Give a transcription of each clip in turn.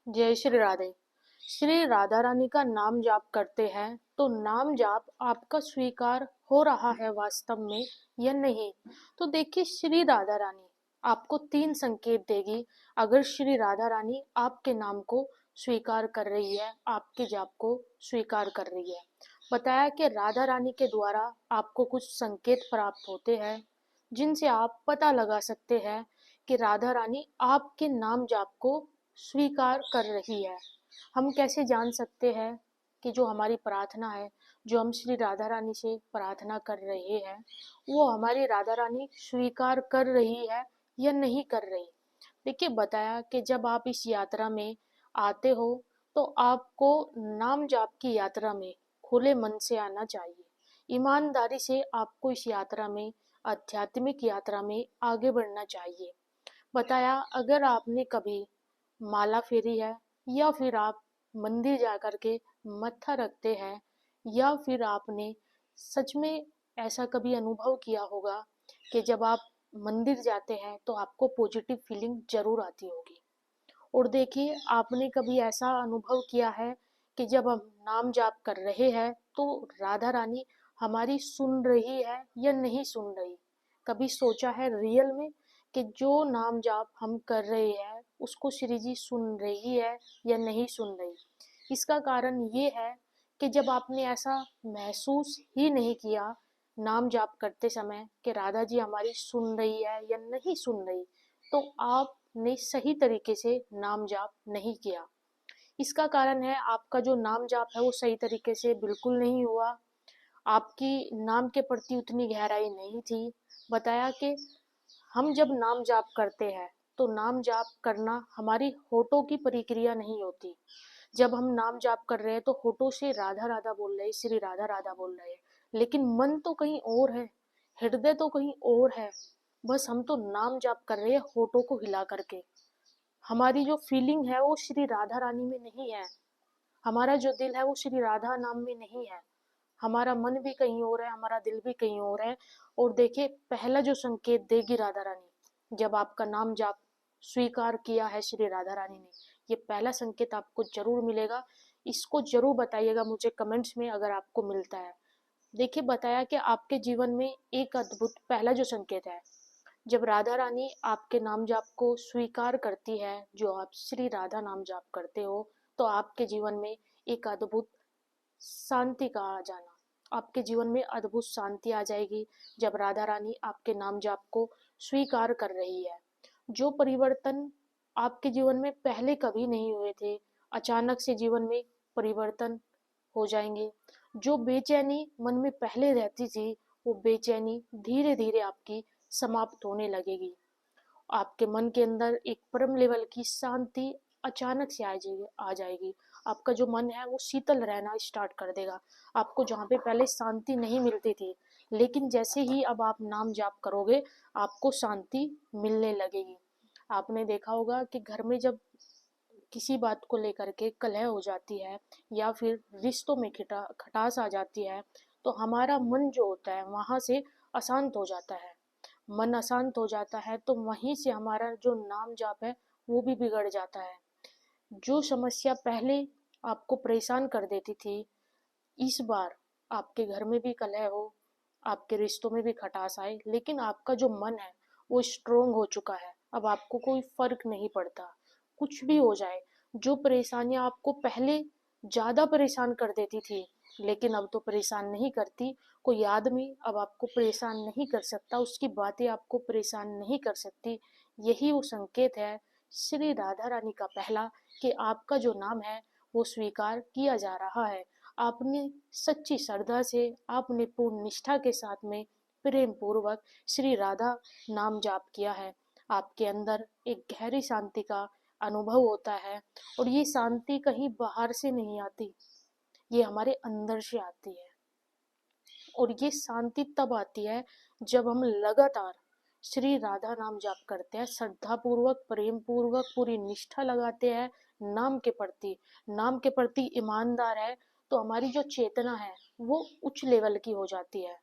जय श्री राधे। श्री राधा रानी का नाम जाप करते हैं तो नाम जाप आपका स्वीकार हो रहा है वास्तव में या नहीं। तो देखिए, श्री राधा रानी आपको तीन संकेत देगी। अगर श्री राधा रानी आपके नाम को स्वीकार कर रही है, आपके जाप को स्वीकार कर रही है। बताया कि राधा रानी के द्वारा आपको कुछ संकेत प्राप्त होते हैं जिनसे आप पता लगा सकते हैं कि राधा रानी आपके नाम जाप को स्वीकार कर रही है। हम कैसे जान सकते हैं कि जो हमारी प्रार्थना है, जो हम श्री राधा रानी से प्रार्थना कर रहे हैं, वो हमारी राधा रानी स्वीकार कर रही है या नहीं कर रही। देखिए, बताया कि जब आप इस यात्रा में आते हो तो आपको नाम जाप की यात्रा में खुले मन से आना चाहिए। ईमानदारी से आपको इस यात्रा में, आध्यात्मिक यात्रा में आगे बढ़ना चाहिए। बताया, अगर आपने कभी माला फेरी है, या फिर आप मंदिर जा कर के मत्था रखते हैं, या फिर आपने सच में ऐसा कभी अनुभव किया होगा कि जब आप मंदिर जाते हैं तो आपको पॉजिटिव फीलिंग जरूर आती होगी। और देखिए, आपने कभी ऐसा अनुभव किया है कि जब हम नाम जाप कर रहे हैं तो राधा रानी हमारी सुन रही है या नहीं सुन रही। कभी सोचा है रियल में कि जो नाम जाप हम कर रहे हैं उसको श्री जी सुन रही है या नहीं सुन रही। इसका कारण ये है कि जब आपने ऐसा महसूस ही नहीं किया नाम जाप करते समय कि राधा जी हमारी सुन रही है या नहीं सुन रही, तो आपने सही तरीके से नाम जाप नहीं किया। इसका कारण है आपका जो नाम जाप है वो सही तरीके से बिल्कुल नहीं हुआ। आपकी नाम के प्रति उतनी गहराई नहीं थी। बताया कि हम जब नाम जाप करते हैं तो नाम जाप करना हमारी होठों की प्रक्रिया नहीं होती। जब हम नाम जाप कर रहे हैं तो होठों से राधा राधा बोल रहे हैं, श्री राधा राधा बोल रहे हैं, लेकिन मन तो कहीं और है, हृदय तो कहीं और है। बस हम तो नाम जाप कर रहे हैं होठों को हिला करके। हमारी जो फीलिंग है वो श्री राधा रानी में नहीं है। हमारा जो दिल है वो श्री राधा नाम में नहीं है। हमारा मन भी कहीं और है, हमारा दिल भी कहीं और है। और देखिए, पहला जो संकेत देगी राधा रानी, जब आपका नाम जाप स्वीकार किया है श्री राधा रानी ने, ये पहला संकेत आपको जरूर मिलेगा। इसको जरूर बताइएगा मुझे कमेंट्स में अगर आपको मिलता है। देखिए, बताया कि आपके जीवन में एक अद्भुत पहला जो संकेत है, जब राधा रानी आपके नाम जाप को स्वीकार करती है, जो आप श्री राधा नाम जाप करते हो, तो आपके जीवन में एक अद्भुत शांति का आ जाना, आपके जीवन में अद्भुत शांति आ जाएगी। जब राधा रानी आपके नाम जाप को स्वीकार कर रही है, जो परिवर्तन आपके जीवन में पहले कभी नहीं हुए थे, अचानक से जीवन में परिवर्तन हो जाएंगे। जो बेचैनी मन में पहले रहती थी, वो बेचैनी धीरे धीरे आपकी समाप्त होने लगेगी। आपके मन के अंदर एक परम लेवल की शांति अचानक से आ जाएगी। आपका जो मन है वो शीतल रहना स्टार्ट कर देगा। आपको जहाँ पे पहले शांति नहीं मिलती थी, लेकिन जैसे ही अब आप नाम जाप करोगे आपको शांति मिलने लगेगी। आपने देखा होगा कि घर में जब किसी बात को लेकर के कलह हो जाती है, या फिर रिश्तों में खटास आ जाती है, तो हमारा मन जो होता है वहां से अशांत हो जाता है। मन अशांत हो जाता है तो वहीं से हमारा जो नाम जाप है वो भी बिगड़ जाता है। जो समस्या पहले आपको परेशान कर देती थी, इस बार आपके घर में भी कलह हो, आपके रिश्तों में भी खटास आए, लेकिन आपका जो मन है वो स्ट्रोंग हो चुका है। अब आपको कोई फर्क नहीं पड़ता, कुछ भी हो जाए। जो परेशानियां आपको पहले ज्यादा परेशान कर देती थी, लेकिन अब तो परेशान नहीं करती। कोई आदमी अब आपको परेशान नहीं कर सकता, उसकी बातें आपको परेशान नहीं कर सकती। यही वो संकेत है श्री राधा रानी का पहला, कि आपका जो नाम है वो स्वीकार किया जा रहा है। आपने सच्ची श्रद्धा से, आपने पूर्ण निष्ठा के साथ में प्रेम पूर्वक श्री राधा नाम जाप किया है। आपके अंदर एक गहरी शांति का अनुभव होता है, और ये शांति कहीं बाहर से नहीं आती, ये हमारे अंदर से आती है। और ये शांति तब आती है जब हम लगातार श्री राधा नाम जाप करते हैं, श्रद्धा पूर्वक, प्रेम पूर्वक, पूरी निष्ठा लगाते हैं नाम के प्रति, नाम के प्रति ईमानदार है, तो हमारी जो चेतना है वो उच्च लेवल की हो जाती है।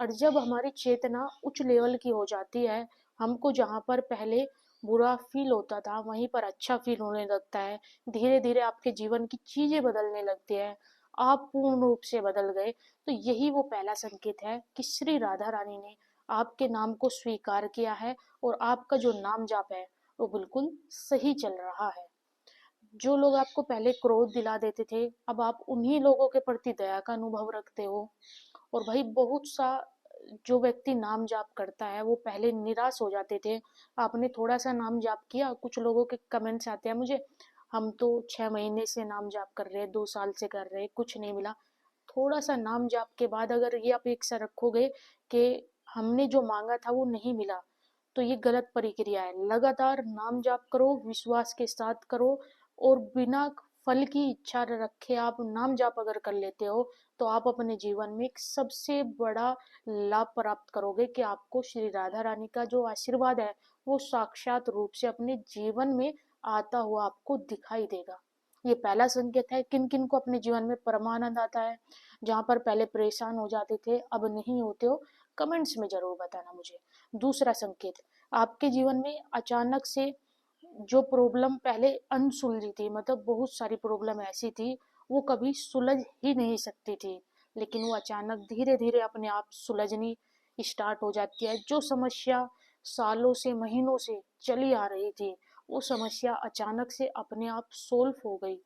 और जब हमारी चेतना उच्च लेवल की हो जाती है, हमको जहाँ पर पहले बुरा फील होता था वहीं पर अच्छा फील होने लगता है। धीरे धीरे आपके जीवन की चीजें बदलने लगती है, आप पूर्ण रूप से बदल गए। तो यही वो पहला संकेत है कि श्री राधा रानी ने आपके नाम को स्वीकार किया है और आपका जो नाम जाप है वो बिल्कुल सही चल रहा है। जो लोग आपको पहले क्रोध दिला देते थे, अब आप उन्हीं लोगों के प्रति दया का अनुभव रखते हो। और भाई बहुत सा जो व्यक्ति नाम जाप करता है वो पहले निराश हो जाते थे। आपने थोड़ा सा नाम जाप किया, कुछ लोगों के कमेंट्स आते हैं मुझे, हम तो 6 महीने से नाम जाप कर रहे हैं, 2 साल से कर रहे हैं, कुछ नहीं मिला। थोड़ा सा नाम जाप के बाद अगर ये अपेक्षा रखोगे कि हमने जो मांगा था वो नहीं मिला, तो ये गलत प्रक्रिया है। लगातार नाम जाप करो, विश्वास के साथ करो, और बिना फल की इच्छा रखे आप नाम जाप अगर कर लेते हो तो आप अपने जीवन में एक सबसे बड़ा लाभ प्राप्त करोगे कि आपको श्री राधा रानी का जो आशीर्वाद है वो साक्षात रूप से अपने जीवन में आता हुआ आपको दिखाई देगा। ये पहला संकेत है। किन किन को अपने जीवन में परमानंद आता है, जहां पर पहले परेशान हो जाते थे अब नहीं होते हो, कमेंट्स में जरूर बताना मुझे। दूसरा संकेत, आपके जीवन में अचानक से जो प्रॉब्लम पहले अनसुलझी थी, मतलब बहुत सारी प्रॉब्लम ऐसी थी वो कभी सुलझ ही नहीं सकती थी, लेकिन वो अचानक धीरे धीरे अपने आप सुलझनी स्टार्ट हो जाती है। जो समस्या सालों से महीनों से चली आ रही थी वो समस्या अचानक से अपने आप सोल्व हो गई।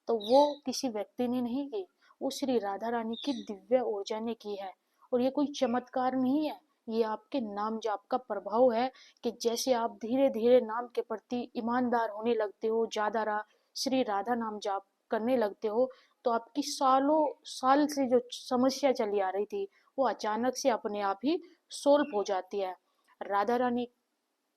तो वो किसी व्यक्ति ने नहीं की, वो श्री राधा रानी की दिव्य ऊर्जा ने की है। और ये कोई चमत्कार नहीं है, ये आपके नाम जाप का प्रभाव है कि जैसे आप धीरे धीरे नाम के प्रति ईमानदार होने लगते हो, ज्यादा श्री राधा नाम जाप करने लगते हो, तो आपकी सालों साल से जो समस्या चली आ रही थी वो अचानक से अपने आप ही सोल्व हो जाती है। राधा रानी,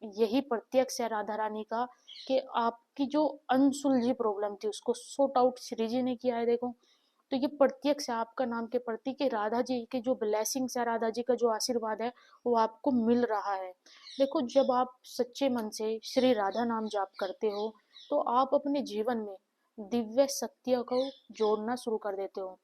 यही प्रत्यक्ष है राधा रानी का कि आपकी जो अनसुलझी प्रॉब्लम थी उसको सॉर्ट आउट श्री जी ने किया है। देखो, तो ये प्रत्यक्ष है आपका नाम के प्रति कि राधा जी के जो ब्लेसिंग्स है, राधा जी का जो आशीर्वाद है वो आपको मिल रहा है। देखो, जब आप सच्चे मन से श्री राधा नाम जाप करते हो तो आप अपने जीवन में दिव्य शक्तियों को जोड़ना शुरू कर देते हो।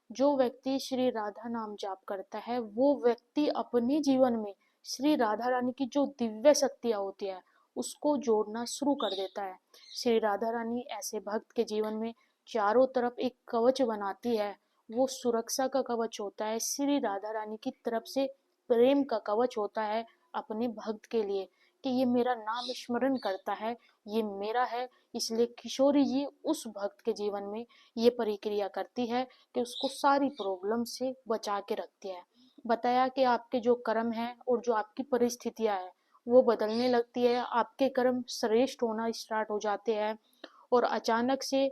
जो व्यक्ति श्री राधा नाम जाप करता है वो व्यक्ति अपने जीवन में श्री राधा रानी की जो दिव्य शक्तियां होती है उसको जोड़ना शुरू कर देता है। श्री राधा रानी ऐसे भक्त के जीवन में चारों तरफ एक कवच बनाती है। वो सुरक्षा का कवच होता है, श्री राधा रानी की तरफ से प्रेम का कवच होता है अपने भक्त के लिए, कि ये मेरा नाम स्मरण करता है, ये मेरा है। इसलिए किशोरी जी उस भक्त के जीवन में ये प्रक्रिया करती है कि उसको सारी प्रॉब्लम से बचा के रखती है। बताया कि आपके जो कर्म है और जो आपकी परिस्थितियां है वो बदलने लगती है, आपके कर्म श्रेष्ठ होना स्टार्ट हो जाते हैं। और अचानक से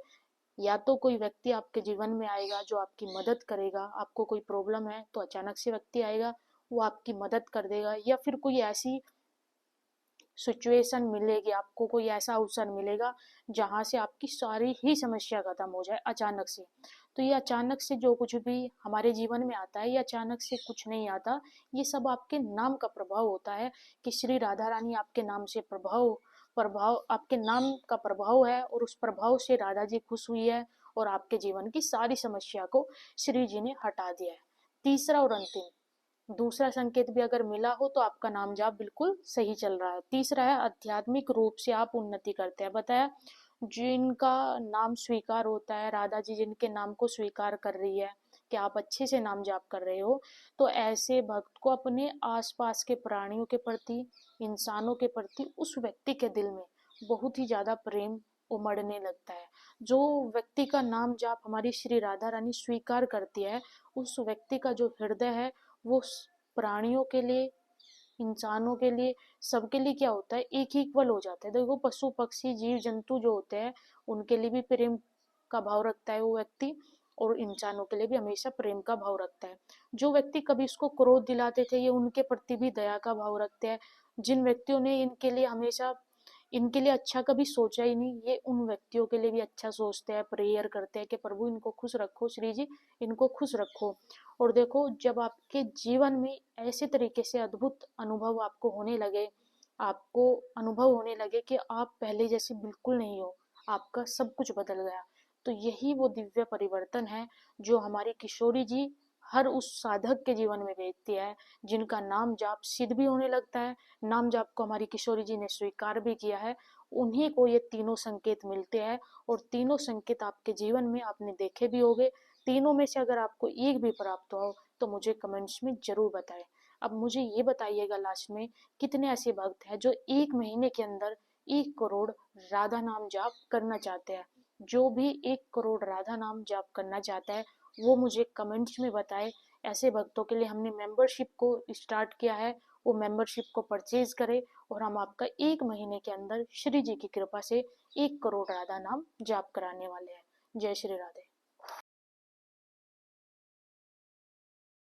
या तो कोई व्यक्ति आपके जीवन में आएगा जो आपकी मदद करेगा, आपको कोई प्रॉब्लम है तो अचानक से व्यक्ति आएगा वो आपकी मदद कर देगा, या फिर कोई ऐसी सिचुएशन मिलेगी, आपको कोई ऐसा अवसर मिलेगा जहां से आपकी सारी ही समस्या खत्म हो जाए अचानक से। तो ये अचानक से जो कुछ भी हमारे जीवन में आता है ये अचानक से कुछ नहीं आता, ये सब आपके नाम का प्रभाव होता है कि श्री राधा रानी आपके नाम से प्रभाव प्रभाव आपके नाम का प्रभाव है, और उस प्रभाव से राधा जी खुश हुई है और आपके जीवन की सारी समस्या को श्री जी ने हटा दिया है। तीसरा और अंतिम, दूसरा संकेत भी अगर मिला हो तो आपका नाम जाप बिल्कुल सही चल रहा है। तीसरा है आध्यात्मिक रूप से आप उन्नति करते हैं। बताया, जिनका नाम स्वीकार होता है, राधा जी जिनके नाम को स्वीकार कर रही है कि आप अच्छे से नाम जाप कर रहे हो, तो ऐसे भक्त को अपने आसपास के प्राणियों के प्रति, इंसानों के प्रति उस व्यक्ति के दिल में बहुत ही ज्यादा प्रेम उमड़ने लगता है। जो व्यक्ति का नाम जाप हमारी श्री राधा रानी स्वीकार करती है, उस व्यक्ति का जो हृदय है वो प्राणियों के लिए, इंसानों के लिए, सबके लिए क्या होता है, एक ही इक्वल हो जाता है। देखो, पशु पक्षी जीव जंतु जो होते हैं उनके लिए भी प्रेम का भाव रखता है वो व्यक्ति, और इंसानों के लिए भी हमेशा प्रेम का भाव रखता है। जो व्यक्ति कभी इसको क्रोध दिलाते थे ये उनके प्रति भी दया का भाव रखते हैं। जिन व्यक्तियों ने इनके लिए हमेशा इनके लिए अच्छा कभी सोचा ही नहीं, ये उन व्यक्तियों के लिए भी अच्छा सोचते हैं, प्रेयर करते हैं कि प्रभु इनको खुश रखो, श्री जी इनको खुश रखो। और देखो, जब आपके जीवन में ऐसे तरीके से अद्भुत अनुभव आपको होने लगे, आपको अनुभव होने लगे कि आप पहले जैसे बिल्कुल नहीं हो, आपका सब कुछ बदल गया, तो यही वो दिव्य परिवर्तन है जो हमारी किशोरी जी हर उस साधक के जीवन में भेजती है जिनका नाम जाप सिद्ध भी होने लगता है। नाम जाप को हमारी किशोरी जी ने स्वीकार भी किया है। उन्हीं को ये तीनों संकेत मिलते हैं और तीनों संकेत आपके जीवन में आपने देखे भी होंगे। तीनों में से अगर आपको एक भी प्राप्त हो तो मुझे कमेंट्स में जरूर बताएं। अब मुझे ये बताइएगा लास्ट में, कितने ऐसे भक्त हैं जो 1 महीने के अंदर 1 करोड़ राधा नाम जाप करना चाहते हैं? जो भी 1 करोड़ राधा नाम जाप करना चाहता है वो मुझे कमेंट्स में बताए। ऐसे भक्तों के लिए हमने मेंबरशिप को स्टार्ट किया है, वो मेंबरशिप को परचेज करें और हम आपका 1 महीने के अंदर श्री जी की कृपा से 1 करोड़ राधा नाम जाप कराने वाले हैं। जय श्री राधे।